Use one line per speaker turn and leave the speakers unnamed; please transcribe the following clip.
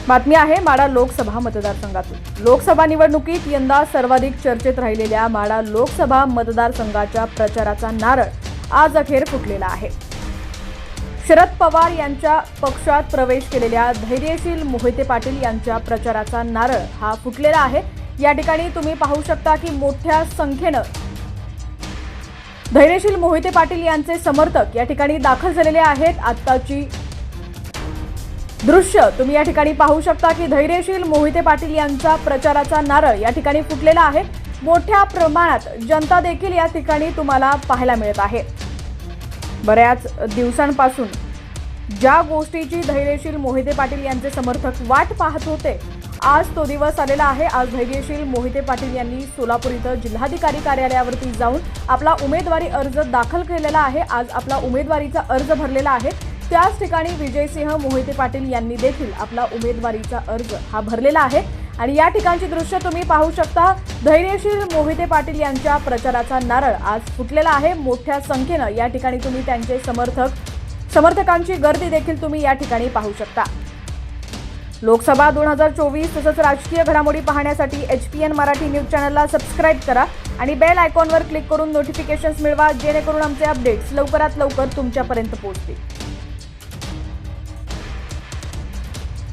बातमी आहे माढा लोकसभा मतदारसंघातून। लोकसभा निवडणुकीत यंदा सर्वाधिक चर्चेत राहिलेल्या माढा लोकसभा मतदारसंघाच्या प्रचाराचा नारळ आज अखेर फुटलेला आहे। शरद पवार यांच्या पक्षात प्रवेश केलेल्या धैर्यशील मोहिते पाटील यांच्या प्रचाराचा नारळ हा फुटलेला आहे। या ठिकाणी तुम्ही पाहू शकता की मोठ्या संख्येने धैर्यशील मोहिते पाटील यांचे समर्थक या ठिकाणी दाखल झालेले आहेत। आत्ताची दृश्य तुम्ही या ठिकाणी पाहू शकता की धैर्यशील मोहिते पाटील यांचा प्रचाराचा नारळ या ठिकाणी फुटलेला आहे। मोठ्या प्रमाणात जनता देखील या ठिकाणी तुम्हाला पाहायला मिळत आहे। बऱ्याच दिवसांपासून ज्या गोष्टीची धैर्यशील मोहिते पाटील यांचे समर्थक वाट पाहत होते, आज तो दिवस आलेला आहे। आज धैर्यशील मोहिते पाटील यांनी सोलापूर इथं जिल्हाधिकारी कार्यालयावरती जाऊन आपला उमेदवारी अर्ज दाखल केलेला आहे। आज आपला उमेदवारीचा अर्ज भरलेला आहे। त्याच ठिकाणी विजयसिंह मोहिते पाटील यांनी देखील आपला उमेदवारीचा अर्ज हा भरलेला आहे आणि या ठिकाणची दृश्य तुम्ही पाहू शकता। धैर्यशील मोहिते पाटील यांच्या प्रचाराचा नारळ आज फुटलेला आहे। मोठ्या संख्येने या ठिकाणी तुम्ही त्यांचे समर्थकांची गर्दी देखील तुम्ही या ठिकाणी पाहू शकता। लोकसभा 2024 तसंच राजकीय घडामोडी पाहण्यासाठी HPN मराठी न्यूज चॅनलला सबस्क्राइब करा आणि बेल आयकॉनवर क्लिक करून नोटिफिकेशन्स मिळवा, जेणेकरून आमचे अपडेट्स लवकरात लवकर तुमच्यापर्यंत पोहोचतील।